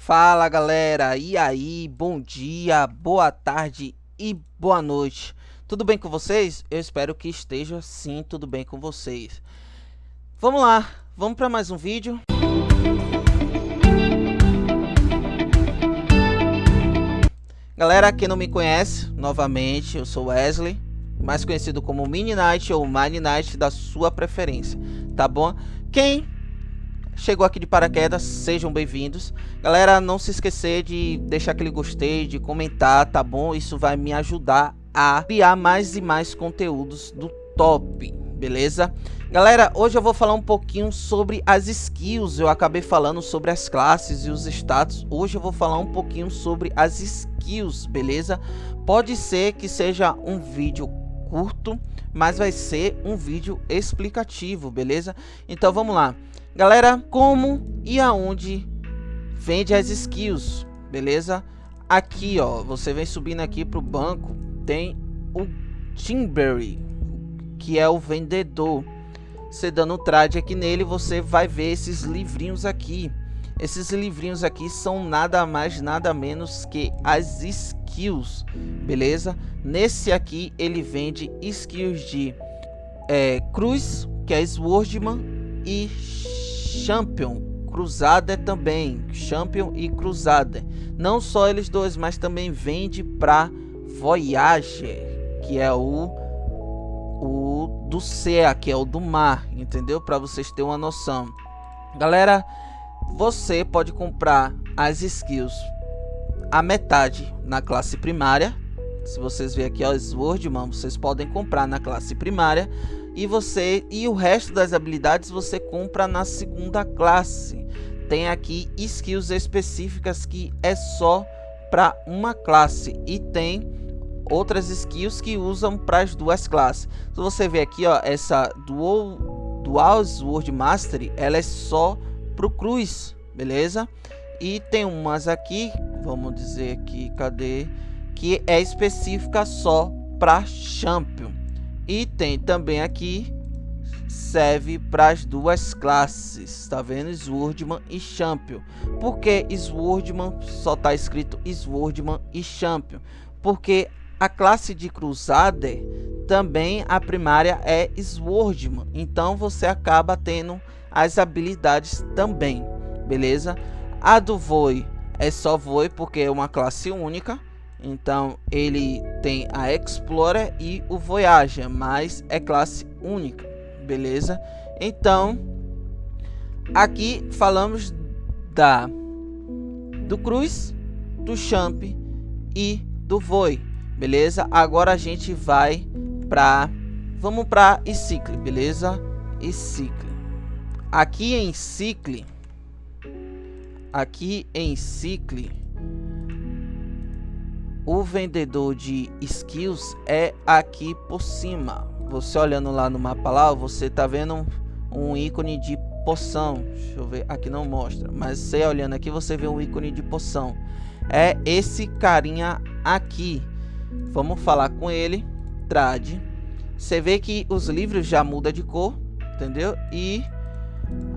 Fala galera, e aí, bom dia, boa tarde e boa noite. Tudo bem com vocês? Eu espero que esteja sim tudo bem com vocês. Vamos lá, vamos para mais um vídeo. Galera, quem não me conhece, novamente, eu sou Wesley, mais conhecido como Mini Knight ou Mine Knight da sua preferência, tá bom? Quem chegou aqui de paraquedas, sejam bem-vindos. Galera, não se esquecer de deixar aquele gostei, de comentar, tá bom? Isso vai me ajudar a criar mais e mais conteúdos do top, beleza? Galera, hoje eu vou falar um pouquinho sobre as skills. Eu acabei falando sobre as classes e os status. Hoje eu vou falar um pouquinho sobre as skills, beleza? Pode ser que seja um vídeo curto, mas vai ser um vídeo explicativo, beleza? Então vamos lá. Galera, como e aonde vende as skills, beleza? Aqui, ó, você vem subindo aqui pro banco, tem o Timberry, que é o vendedor. Você dando trade aqui nele, você vai ver esses livrinhos aqui. Esses livrinhos aqui são nada mais, nada menos que as skills, beleza? Nesse aqui, ele vende skills de Cruz, que é Swordman, e Champion, Crusader também, Champion e Crusader. Não só eles dois, mas também vende para Voyager, que é o do céu, que é o do mar, entendeu? Para vocês terem uma noção. Galera, você pode comprar as skills a metade na classe primária. Se vocês verem aqui, ó, Swordman, vocês podem comprar na classe primária. E o resto das habilidades você compra na segunda classe. Tem aqui skills específicas que é só para uma classe e tem outras skills que usam para as duas classes. Se você ver aqui, ó, essa Dual Sword Mastery, ela é só pro Cruz, beleza? E tem umas aqui, vamos dizer aqui, cadê? Que é específica só para Champion. E tem também aqui, serve para as duas classes, tá vendo? Swordman e Champion. Por que Swordman só tá escrito Swordman e Champion? Porque a classe de Crusader também a primária é Swordman. Então você acaba tendo as habilidades também, beleza? A do Void é só Void porque é uma classe única. Então ele tem a Explorer e o Voyager, mas é classe única, beleza? Então aqui falamos do Cruz, do Champ e do Void, beleza? Agora a gente vai vamos para Cycle, beleza? Cycle. Aqui em Cycle, o vendedor de skills é aqui por cima. Você olhando lá no mapa lá, você tá vendo um ícone de poção. Deixa eu ver, aqui não mostra, mas você olhando aqui, você vê um ícone de poção. É esse carinha aqui. Vamos falar com ele. Trade. Você vê que os livros já mudam de cor, entendeu? E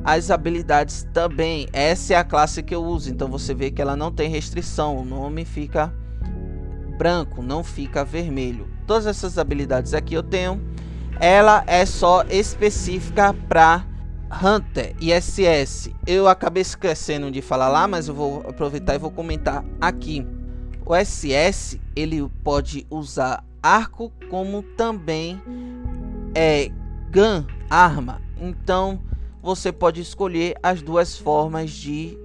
as habilidades também. Essa é a classe que eu uso, então você vê que ela não tem restrição. O nome fica branco, não fica vermelho. Todas essas habilidades aqui eu tenho. Ela é só específica para Hunter e SS. Eu acabei esquecendo de falar lá, mas eu vou aproveitar e vou comentar aqui. O SS ele pode usar arco como também gun, arma. Então você pode escolher as duas formas de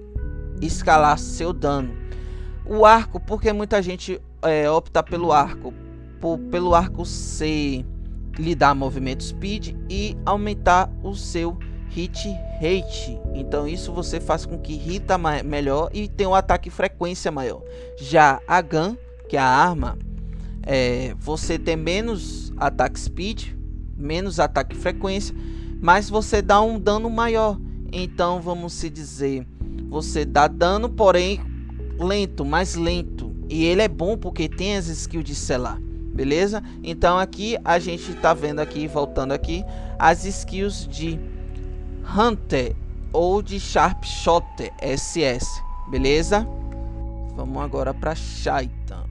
escalar seu dano. O arco, porque muita gente opta pelo arco, pelo arco ser lhe dar movimento speed e aumentar o seu hit rate. Então isso você faz com que hita melhor e tem um ataque frequência maior. Já a gun, que é a arma, você tem menos ataque speed, menos ataque frequência, mas você dá um dano maior. Então vamos se dizer, você dá dano, porém lento, mais lento. E ele é bom porque tem as skills de selar, beleza? Então aqui a gente tá vendo aqui, voltando aqui, as skills de Hunter ou de Sharpshooter SS. beleza? Vamos agora para Shaitan.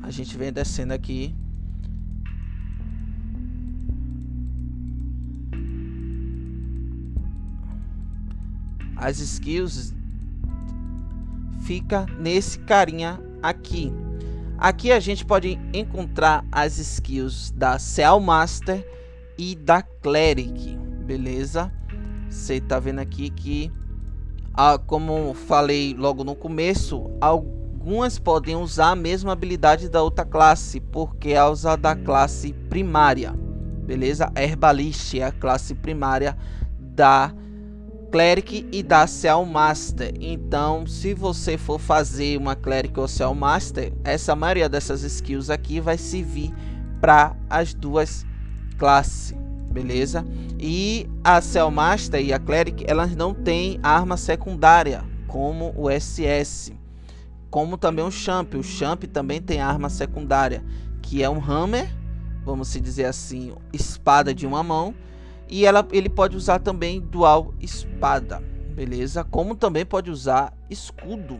A gente vem descendo aqui. As skills fica nesse carinha aqui. Aqui a gente pode encontrar as skills da Seal Master e da Cleric, beleza? Você tá vendo aqui que, como falei logo no começo, algumas podem usar a mesma habilidade da outra classe, porque é usar da classe primária, beleza? Herbalist é a classe primária da Cleric e da Seal Master. Então, se você for fazer uma Cleric ou Seal Master, essa maioria dessas skills aqui vai servir para as duas classes, beleza? E a Seal Master e a Cleric, elas não têm arma secundária, como o SS, como também o Champ. O Champ também tem arma secundária, que é um Hammer, vamos se dizer assim, espada de uma mão. E ele pode usar também dual espada, beleza? Como também pode usar escudo.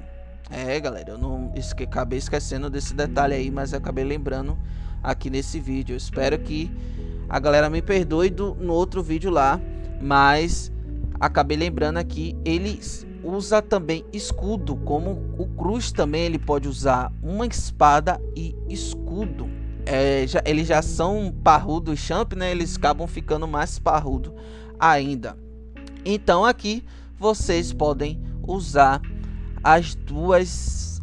Galera, eu não acabei esquecendo desse detalhe aí, mas eu acabei lembrando aqui nesse vídeo. Eu espero que a galera me perdoe no outro vídeo lá, mas acabei lembrando aqui. Ele usa também escudo, como o Cruz também ele pode usar uma espada e escudo. Eles já são parrudos, Champ, né? Eles acabam ficando mais parrudo ainda. Então aqui vocês podem usar as duas,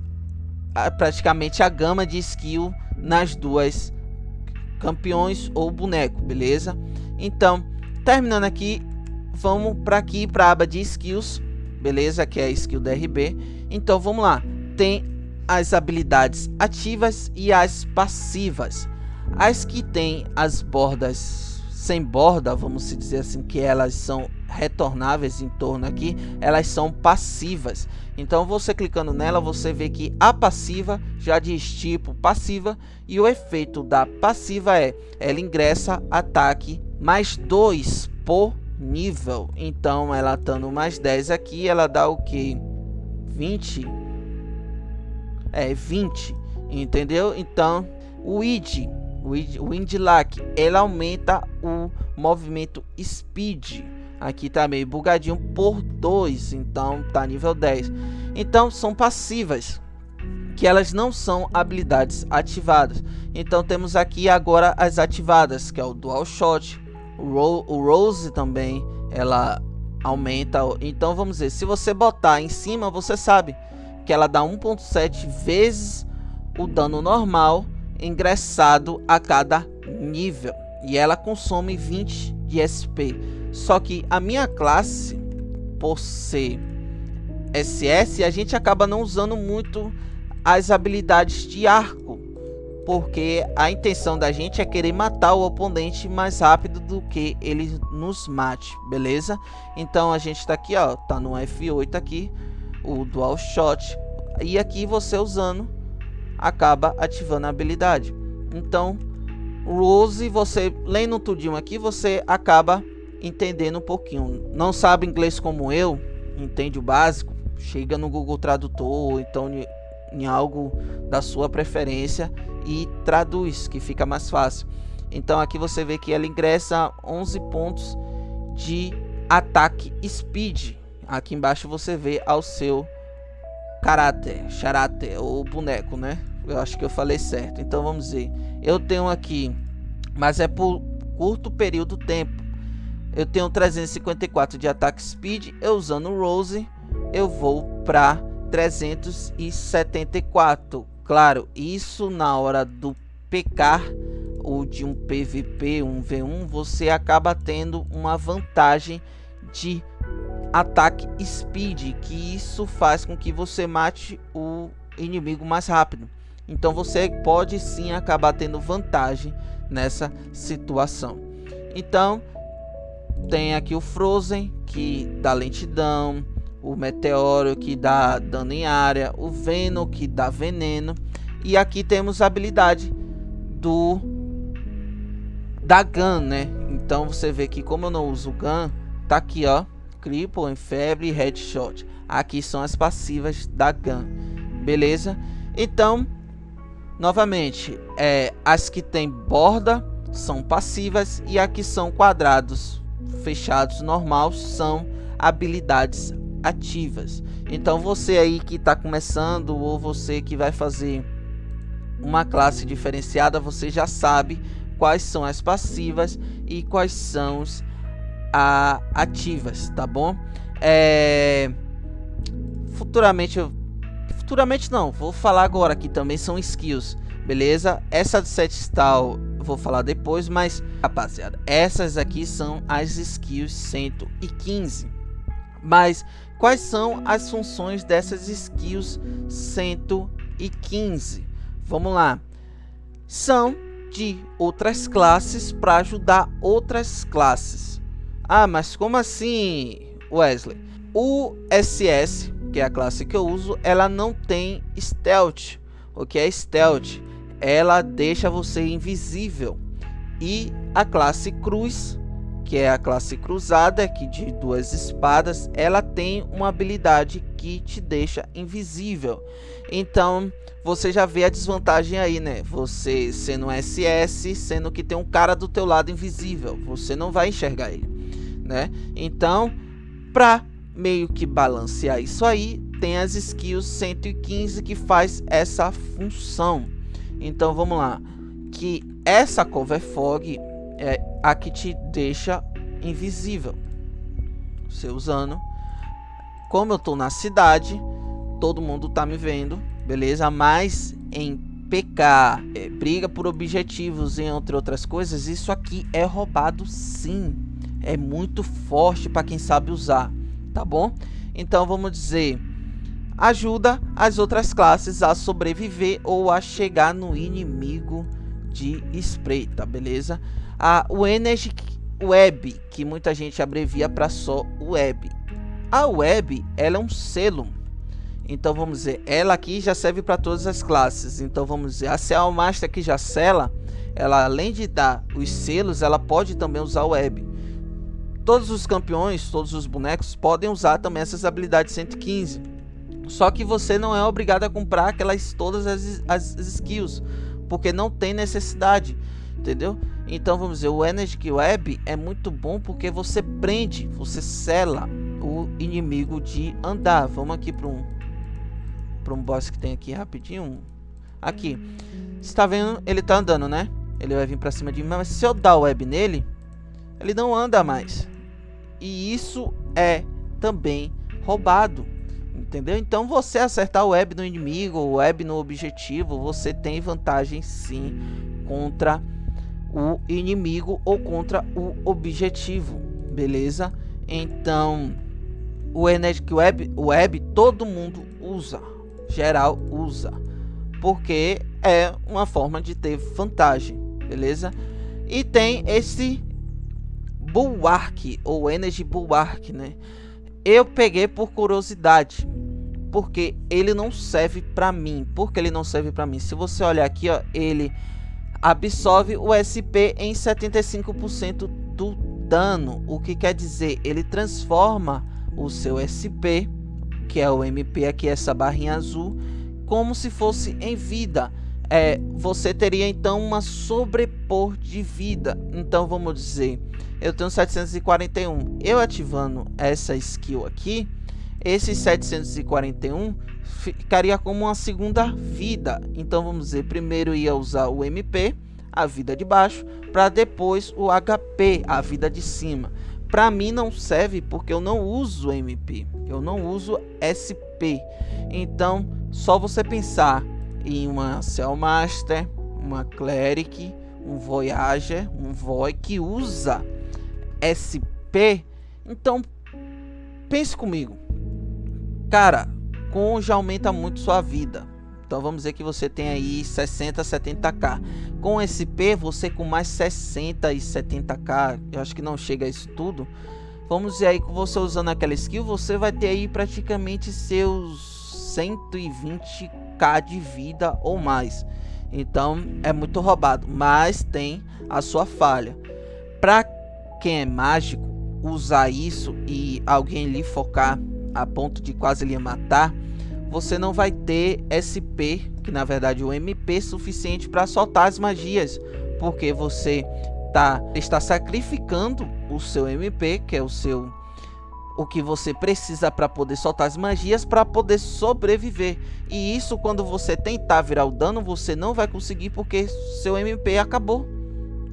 praticamente a gama de skill nas duas campeões ou boneco, beleza? Então, terminando aqui, vamos para a aba de skills, beleza? Que é a skill da RB. Então vamos lá, tem as habilidades ativas e as passivas. As que tem as bordas sem borda, vamos se dizer assim, que elas são retornáveis em torno aqui, elas são passivas. Então você clicando nela, você vê que a passiva já diz tipo passiva, e o efeito da passiva ela ingressa ataque mais 2 por nível. Então ela estando mais 10 aqui, ela dá o que? 20, entendeu? Então o Windlack, ela aumenta o movimento speed. Aqui tá meio bugadinho por 2, então tá nível 10. Então são passivas, que elas não são habilidades ativadas. Então temos aqui agora as ativadas, que é o Dual Shot, o Rose também, ela aumenta. Então vamos ver, se você botar em cima, você sabe que ela dá 1.7 vezes o dano normal ingressado a cada nível, e ela consome 20 de SP. Só que a minha classe, por ser SS, a gente acaba não usando muito as habilidades de arco, porque a intenção da gente é querer matar o oponente mais rápido do que ele nos mate, beleza? Então a gente tá aqui, ó, tá no F8 aqui, o Dual Shot, e aqui você usando acaba ativando a habilidade. Então Rose, você lendo tudinho aqui, você acaba entendendo um pouquinho. Não sabe inglês como eu, entende o básico, chega no Google Tradutor, ou então em algo da sua preferência e traduz, que fica mais fácil. Então aqui você vê que ela ingressa 11 pontos de ataque speed. Aqui embaixo você vê ao seu caráter ou boneco, né? Eu acho que eu falei certo. Então vamos ver, eu tenho aqui, mas é por curto período de tempo. Eu tenho 354 de ataque speed. Eu usando Rose, eu vou para 374. Claro, isso na hora do PK ou de um PVP, um V1, você acaba tendo uma vantagem de ataque speed, que isso faz com que você mate o inimigo mais rápido. Então você pode sim acabar tendo vantagem nessa situação. Então tem aqui o Frozen, que dá lentidão, o Meteoro, que dá dano em área, o Venom, que dá veneno, e aqui temos a habilidade da Gun, né? Então você vê que como eu não uso Gun, tá aqui, ó, Cripple, Enfebre e Headshot. Aqui são as passivas da Gun, beleza? Então, novamente, as que tem borda são passivas e aqui são quadrados fechados normal são habilidades ativas. Então você aí que está começando ou você que vai fazer uma classe diferenciada, você já sabe quais são as passivas e quais são as ativas, tá bom? Futuramente não, vou falar agora que também são skills, beleza? Essa de set style vou falar depois, mas rapaziada, essas aqui são as skills 115. Mas quais são as funções dessas skills 115? Vamos lá. São de outras classes para ajudar outras classes. Ah, mas como assim, Wesley? O SS, que é a classe que eu uso, ela não tem stealth. O que é stealth? Ela deixa você invisível. E a classe cruz, que é a classe cruzada, que de 2 espadas, ela tem uma habilidade que te deixa invisível. Então você já vê a desvantagem aí, né? Você sendo um SS, sendo que tem um cara do teu lado invisível, você não vai enxergar ele, né? Então, para meio que balancear isso aí, tem as skills 115 que faz essa função. Então vamos lá, que essa Cover Fog é a que te deixa invisível. Você usando, como eu tô na cidade, todo mundo tá me vendo, beleza? Mas em PK, briga por objetivos, entre outras coisas, isso aqui é roubado sim. É muito forte para quem sabe usar, tá bom? Então vamos dizer, ajuda as outras classes a sobreviver ou a chegar no inimigo de espreita, beleza? O Energy Web, que muita gente abrevia para só Web. A Web, ela é um selo. Então vamos dizer, ela aqui já serve para todas as classes. Então vamos dizer, a CA Master que já sela, ela além de dar os selos, ela pode também usar o Web. Todos os campeões, todos os bonecos podem usar também essas habilidades 115. Só que você não é obrigado a comprar todas as skills, porque não tem necessidade, entendeu? Então vamos dizer, o Energy Web é muito bom porque você prende, você sela o inimigo de andar. Vamos aqui para um boss que tem aqui rapidinho. Aqui, você tá vendo? Ele tá andando, né? Ele vai vir para cima de mim, mas se eu dar o web nele, ele não anda mais. E isso é também roubado, entendeu? Então você acertar o web no inimigo, o web no objetivo, você tem vantagem sim contra o inimigo ou contra o objetivo, beleza? Então o Energy Web todo mundo usa, geral usa, porque é uma forma de ter vantagem, beleza? E tem esse Bulwark ou Energy Bulwark, né? Eu peguei por curiosidade, porque ele não serve para mim. Por que ele não serve para mim? Se você olhar aqui, ó, ele absorve o SP em 75% do dano. O que quer dizer? Ele transforma o seu SP, que é o MP aqui, essa barrinha azul, como se fosse em vida. Você teria então uma sobrepor de vida. Então vamos dizer, eu tenho 741. Eu ativando essa skill aqui, esse 741 ficaria como uma segunda vida. Então vamos dizer, primeiro ia usar o MP, a vida de baixo, para depois o HP, a vida de cima. Para mim não serve porque eu não uso MP, eu não uso SP. Então só você pensar em uma Cell Master, uma Cleric, um Voyager, um Void que usa SP. Então pense comigo, cara, com já aumenta muito sua vida. Então vamos dizer que você tem aí 60, 70k. Com SP, você com mais 60 e 70k, eu acho que não chega a isso tudo. Vamos dizer aí que você usando aquela skill, você vai ter aí praticamente seus 120k de vida ou mais. Então é muito roubado, mas tem a sua falha. Para quem é mágico, usar isso e alguém lhe focar a ponto de quase lhe matar, você não vai ter SP, que na verdade é o MP suficiente para soltar as magias, porque você está sacrificando o seu MP, que é o que você precisa para poder soltar as magias, para poder sobreviver. E isso, quando você tentar virar o dano, você não vai conseguir, porque seu MP acabou.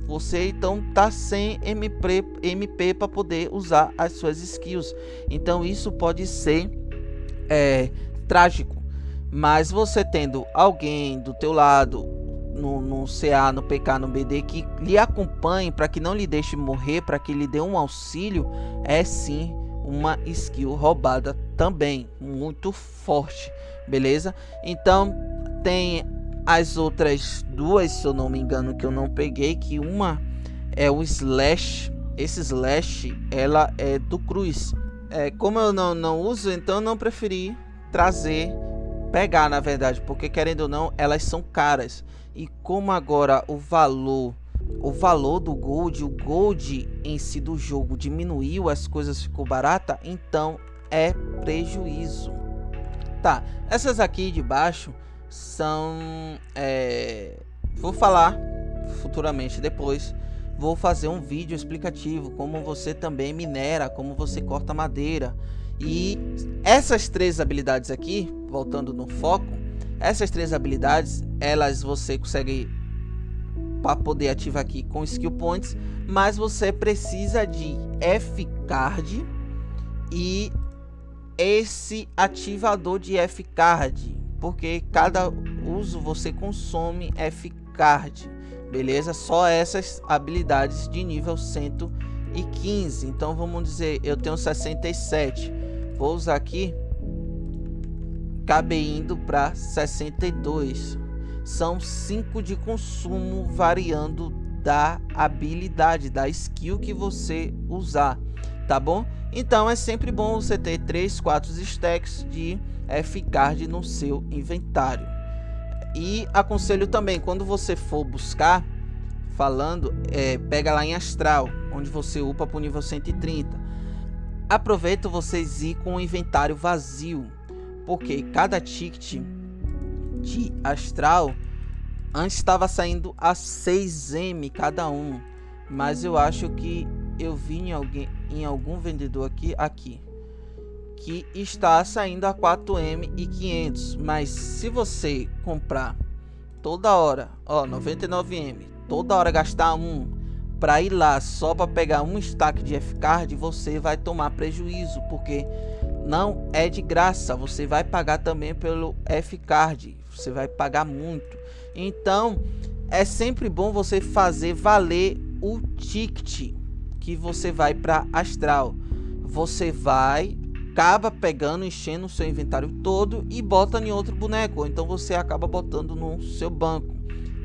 Você então tá sem MP para poder usar as suas skills. Então isso pode ser trágico. Mas você tendo alguém do teu lado, no CA, no PK, no BD, que lhe acompanhe para que não lhe deixe morrer, para que lhe dê um auxílio, é sim uma skill roubada também, muito forte, beleza? Então tem as outras duas, se eu não me engano, que eu não peguei, que uma é o Slash. Esse Slash, ela é do Cruz. Como eu não uso, então eu não preferi pegar na verdade, porque querendo ou não, elas são caras. E como agora o valor do Gold, o Gold em si do jogo diminuiu, as coisas ficou barata, então é prejuízo. Tá, essas aqui de baixo são, vou falar futuramente, depois vou fazer um vídeo explicativo como você também minera, como você corta madeira. E essas três habilidades aqui, voltando no foco, essas três habilidades, elas você consegue para poder ativar aqui com skill points, mas você precisa de F-Card e esse ativador de F-Card, porque cada uso você consome F-Card, beleza? Só essas habilidades de nível 115. Então vamos dizer, eu tenho 67, vou usar aqui, cabe indo para 62. São 5 de consumo, variando da habilidade, da skill que você usar, tá bom? Então é sempre bom você ter 3, 4 stacks de F-Card no seu inventário. E aconselho também, quando você for buscar, pega lá em Astral, onde você upa para o nível 130. Aproveita vocês ir com o inventário vazio, porque cada ticket de Astral antes estava saindo a 6M cada um, mas eu acho que eu vi em algum vendedor aqui que está saindo a 4M e 500. Mas se você comprar toda hora, 99M, toda hora gastar para ir lá só para pegar um stack de F-Card, você vai tomar prejuízo, porque não é de graça, você vai pagar também pelo F-Card, você vai pagar muito. Então é sempre bom você fazer valer o ticket que você vai para Astral. Você acaba pegando, enchendo o seu inventário todo e bota em outro boneco, ou então você acaba botando no seu banco,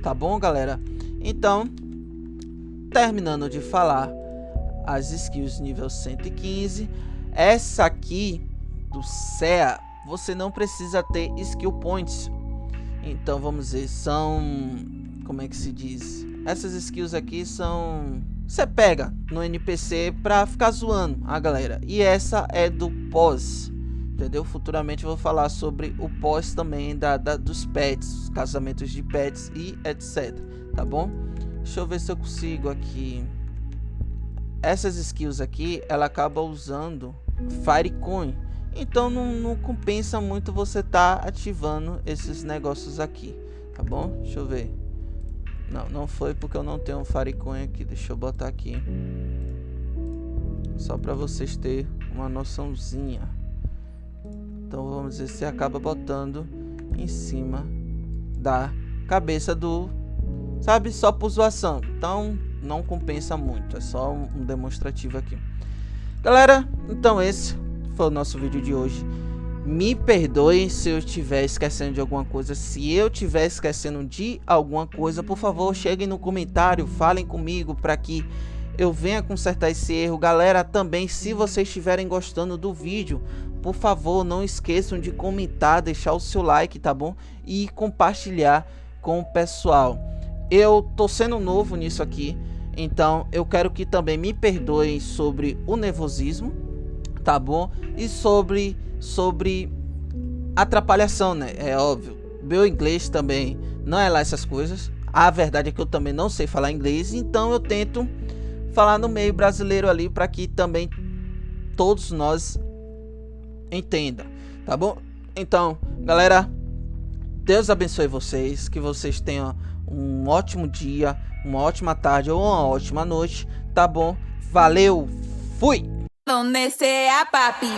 tá bom, galera? Então, terminando de falar as skills nível 115, essa aqui do CEA, você não precisa ter skill points. Então vamos ver, são, como é que se diz, essas skills aqui são, você pega no NPC pra ficar zoando a galera. E essa é do pós, entendeu? Futuramente eu vou falar sobre o pós também dos pets, casamentos de pets e etc, tá bom? Deixa eu ver se eu consigo aqui. Essas skills aqui, ela acaba usando Firecoin. Então não compensa muito você tá ativando esses negócios aqui, tá bom? Deixa eu ver. Não foi porque eu não tenho um Firecoin aqui. Deixa eu botar aqui, só para vocês terem uma noçãozinha. Então vamos dizer, você acaba botando em cima da cabeça do, sabe, só por zoação. Então não compensa muito, é só um demonstrativo aqui, galera. Então esse foi o nosso vídeo de hoje. Me perdoe se eu estiver esquecendo de alguma coisa. Se eu estiver esquecendo de alguma coisa, por favor, cheguem no comentário, falem comigo para que eu venha consertar esse erro. Galera, também, se vocês estiverem gostando do vídeo, por favor, não esqueçam de comentar, deixar o seu like, tá bom? E compartilhar com o pessoal. Eu tô sendo novo nisso aqui. Então eu quero que também me perdoem sobre o nervosismo, tá bom? E sobre atrapalhação, né? É óbvio, meu inglês também não é lá essas coisas. A verdade é que eu também não sei falar inglês, então eu tento falar no meio brasileiro ali para que também todos nós entendam, tá bom? Então, galera, Deus abençoe vocês, que vocês tenham um ótimo dia, uma ótima tarde ou uma ótima noite, tá bom? Valeu, fui! Donde sea, papi.